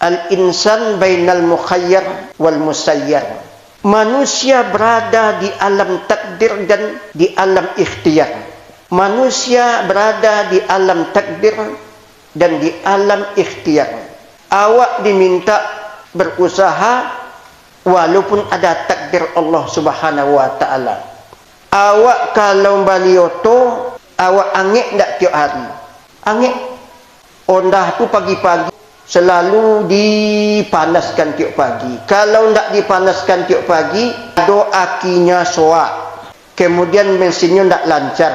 Al-insan bainal mukhayyar wal musayyar. Manusia berada di alam takdir dan di alam ikhtiar. Manusia berada di alam takdir dan di alam ikhtiar. Awak diminta berusaha walaupun ada takdir Allah Subhanahu wa taala. Awak kalau balioto, awak angik ndak tiap hari. Angik. Ondah tu pagi-pagi selalu dipanaskan tiap pagi. Kalau ndak dipanaskan tiap pagi, akinya soak. Kemudian mesinnya ndak lancar.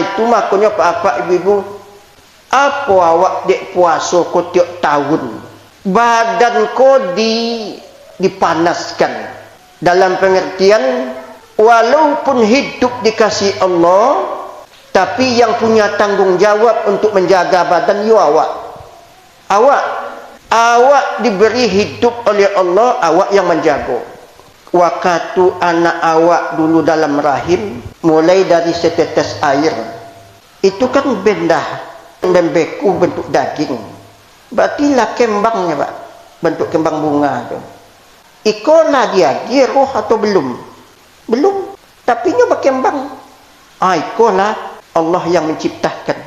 Itu makanya Pak Ibu-ibu, apa awak dek puasa ko tiap tahun? Badan ko dipanaskan. Dalam pengertian, walaupun hidup dikasih Allah, tapi yang punya tanggung jawab untuk menjaga badan you awak. Awak diberi hidup oleh Allah, awak yang menjaga. Waktu anak awak dulu dalam rahim, mulai dari setetes air, itu kan bendah dan beku bentuk daging. Berarti lah kembangnya, Pak. Bentuk kembang bunga tu. Ikolah dia roh atau belum? Belum. Tapi nya berkembang. Ikolah Allah yang menciptakan.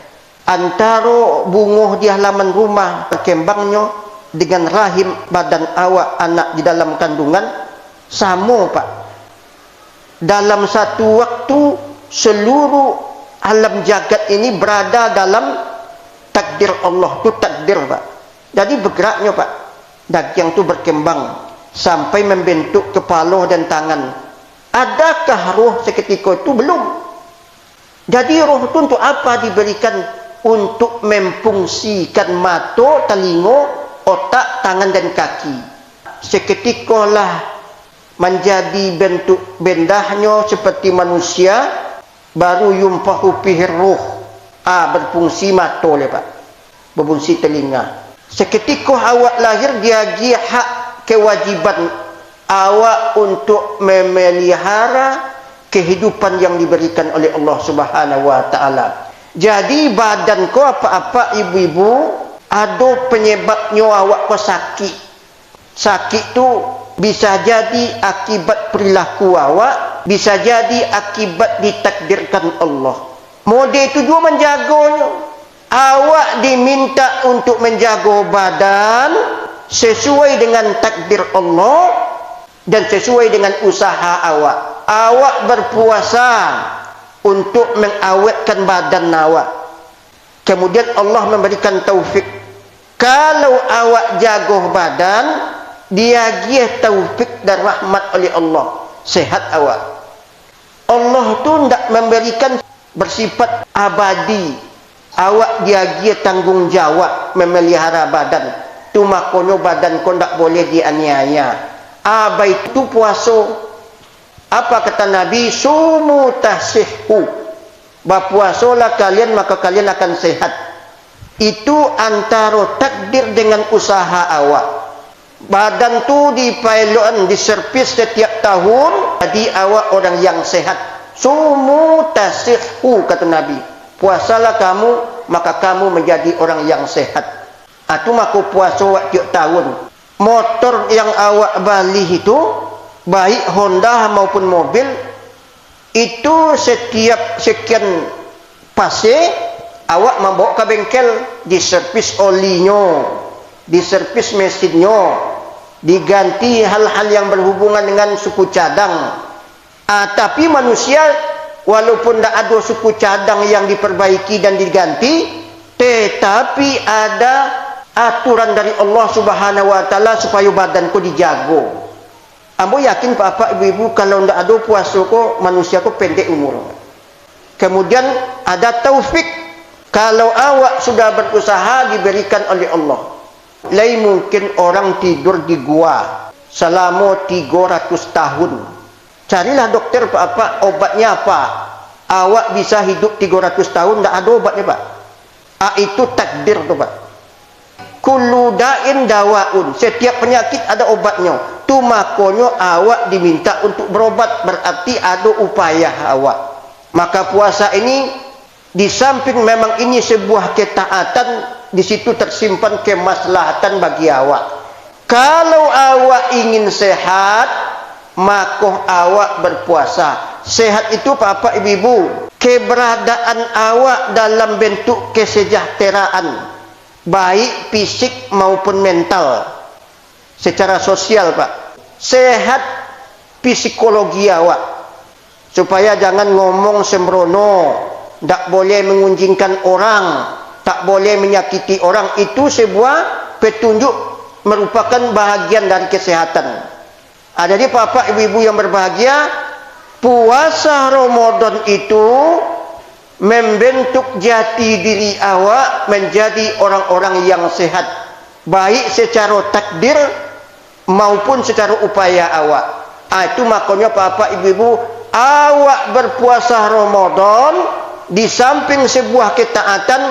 Antara bunga di halaman rumah berkembangnya dengan rahim badan awak anak di dalam kandungan sama, Pak. Dalam satu waktu seluruh alam jagat ini berada dalam takdir Allah. Itu takdir, Pak. Jadi bergeraknya, Pak. Daging itu berkembang sampai membentuk kepala dan tangan. Adakah roh seketika itu? Belum. Jadi roh itu untuk apa diberikan? Untuk memfungsikan mata, telinga, otak, tangan dan kaki. Seketikalah menjadi bentuk bendahnya seperti manusia, baru yumpahu pihir roh. Berfungsi mata le, Pak. Berfungsi telinga. Seketika awak lahir, dia hak kewajiban awak untuk memelihara kehidupan yang diberikan oleh Allah Subhanahu wa taala. Jadi badan ko apa-apa ibu-ibu, ada penyebabnya awak ko sakit. Sakit tu bisa jadi akibat perilaku awak, bisa jadi akibat ditakdirkan Allah. Mode itu dua menjaganya. Awak diminta untuk menjaga badan sesuai dengan takdir Allah dan sesuai dengan usaha awak. Awak berpuasa untuk mengawetkan badan awak. Kemudian Allah memberikan taufik. Kalau awak jaga badan, dia giah taufik dan rahmat oleh Allah. Sehat awak. Allah tu tidak memberikan bersifat abadi. Awak dia giah tanggung jawab memelihara badan. Tu makanya badan kau tidak boleh dianiaya. Itu puasa. Apa kata Nabi? Sumu tahsihhu. Berpuasalah kalian maka kalian akan sehat. Itu antara takdir dengan usaha awak. Badan tu dipailoan, diservis setiap tahun, jadi awak orang yang sehat. Sumu tahsihhu kata Nabi. Puasalah kamu maka kamu menjadi orang yang sehat. Itu maka puasa tiap tahun. Motor yang awak beli itu, baik Honda maupun mobil, itu setiap sekian fase awak membawa ke bengkel, diservis olinya, diservis mesinnya, diganti hal-hal yang berhubungan dengan suku cadang. Tapi manusia walaupun tidak ada suku cadang yang diperbaiki dan diganti, tetapi ada aturan dari Allah Subhanahu wa taala supaya badanku dijaga. Ambo yakin Bapak Ibu-ibu kalau tidak ada puasa ko manusia ko pendek umur. Kemudian ada taufik. Kalau awak sudah berusaha diberikan oleh Allah. Lain mungkin orang tidur di gua selama 300 tahun. Carilah dokter Pak, obatnya apa? Awak bisa hidup 300 tahun tidak ada obatnya, Pak. Itu takdir tu, Pak. Kullu da'in dawaun. Setiap penyakit ada obatnya. Tu makanya awak diminta untuk berobat, berarti ada upaya awak. Maka puasa ini di samping memang ini sebuah ketaatan, di situ tersimpan kemaslahatan bagi awak. Kalau awak ingin sehat, maka awak berpuasa. Sehat itu Bapak Ibu, keberadaan awak dalam bentuk kesejahteraan, baik fisik maupun mental, secara sosial Pak. Sehat psikologi awak, supaya jangan ngomong sembrono, tak boleh mengunjingkan orang, tak boleh menyakiti orang. Itu sebuah petunjuk, merupakan bahagian dari kesehatan. Jadi Bapak Ibu yang berbahagia, puasa Ramadan itu membentuk jati diri awak menjadi orang-orang yang sehat, baik secara takdir maupun secara upaya awak. Itu makanya Bapak Ibu, awak berpuasa Ramadan di samping sebuah ketaatan,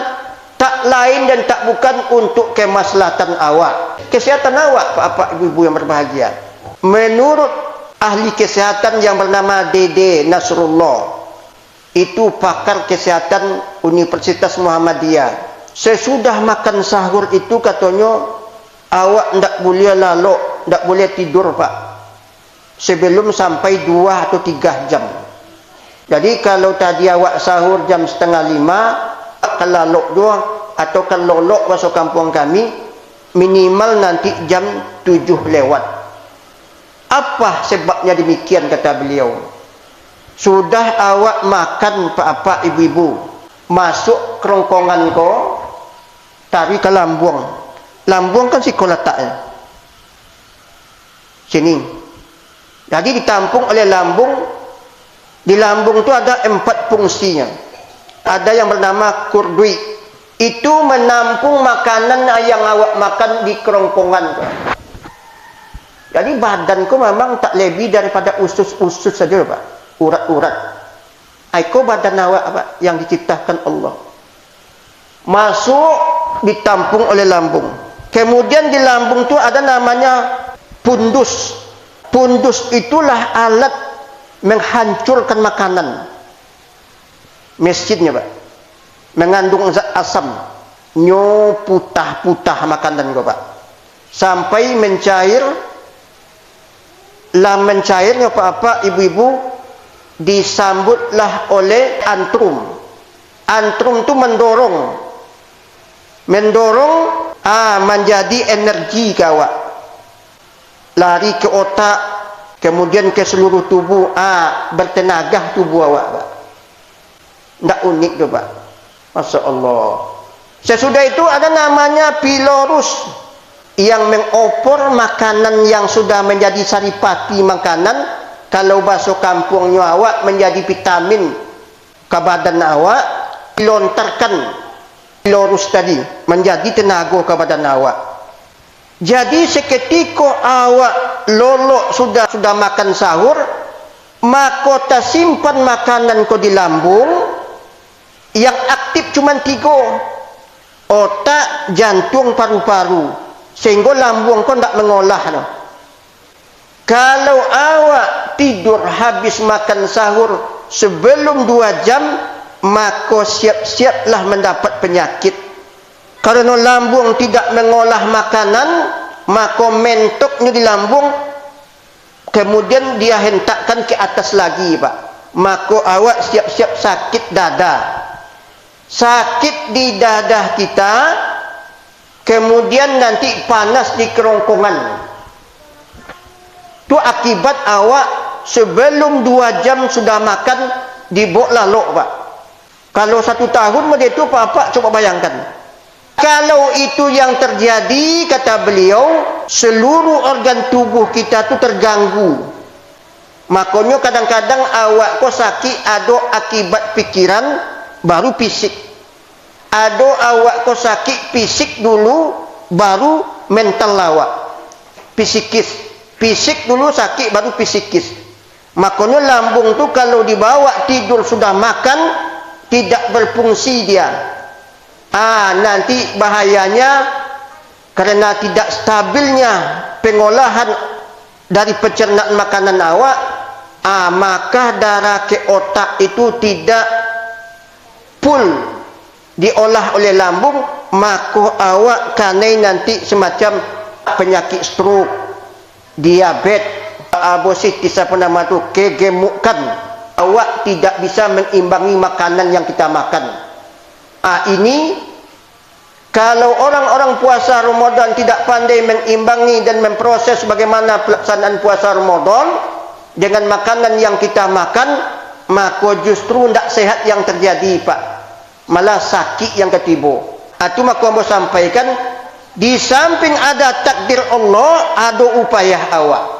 tak lain dan tak bukan untuk kemaslahatan awak, kesehatan awak Bapak Ibu yang berbahagia. Menurut ahli kesehatan yang bernama Dede Nasrullah, itu pakar kesehatan Universitas Muhammadiyah, sesudah makan sahur itu katanya awak ndak boleh lalok, ndak boleh tidur Pak, sebelum sampai 2 atau 3 jam. Jadi kalau tadi awak sahur jam 4:30, kalau lalok doang atau kalau lolok masuk kampung kami, minimal nanti jam 7 lewat. Apa sebabnya demikian kata beliau? Sudah awak makan Bapak Ibu, masuk kerongkongan ko, tarik ke lambung. Lambung kan sikolataknya sini. Jadi ditampung oleh lambung. Di lambung itu ada 4 fungsinya. Ada yang bernama kurdui. Itu menampung makanan yang awak makan di kerongkongan. Jadi badanku memang tak lebih daripada usus-usus saja Pak. Urat-urat. Itu badan awak Pak, yang diciptakan Allah. Masuk ditampung oleh lambung. Kemudian di lambung itu ada namanya pundus. Pundus itulah alat menghancurkan makanan. Mesinnya Pak, mengandung zat asam, nyo putah-putah makanan kok Pak, sampai mencair. Lah mencairnya Bapak Ibu, disambutlah oleh antrum. Antrum itu mendorong menjadi energi kawak, lari ke otak, kemudian ke seluruh tubuh, bertenaga tubuh awak Pak. Ndak unik tu Pak, Masya Allah. Sesudah itu ada namanya pylorus, yang mengopor makanan yang sudah menjadi saripati makanan. Kalau bahasa kampungnya awak, menjadi vitamin ke badan awak, dilontarkan pylorus tadi menjadi tenaga ke badan awak. Jadi seketika awak lolok sudah makan sahur, maka tersimpan makanan ko di lambung. Yang aktif cuma 3, otak, jantung, paru-paru, sehingga lambung ko tidak mengolah. Kalau awak tidur habis makan sahur sebelum 2 jam, maka siap-siaplah mendapat penyakit. Karena lambung tidak mengolah makanan, maka mentoknya di lambung, kemudian dia hentakkan ke atas lagi Pak. Maka awak siap-siap sakit dada. Sakit di dadah kita, kemudian nanti panas di kerongkongan. Itu akibat awak sebelum 2 jam sudah makan dibok lalok Pak. Kalau 1 tahun itu Bapak coba bayangkan. Kalau itu yang terjadi, kata beliau, seluruh organ tubuh kita itu terganggu. Makanya kadang-kadang awak kok sakit ada akibat pikiran baru fisik. Ada awak kok sakit fisik dulu baru mental awak. Fisik dulu sakit baru fisikis. Makanya lambung tu kalau dibawa tidur sudah makan tidak berfungsi dia. Nanti bahayanya karena tidak stabilnya pengolahan dari pencernaan makanan awak, maka darah ke otak itu tidak full diolah oleh lambung, maka awak kanai nanti semacam penyakit stroke, diabetes, abositis apa nama tu, kegemukan. Awak tidak bisa mengimbangi makanan yang kita makan. Ini kalau orang-orang puasa Ramadan tidak pandai mengimbangi dan memproses bagaimana pelaksanaan puasa Ramadan dengan makanan yang kita makan, maka justru tidak sehat yang terjadi, Pak. Malah sakit yang ketiba. Itu maka mau sampaikan, di samping ada takdir Allah, ada upaya awak.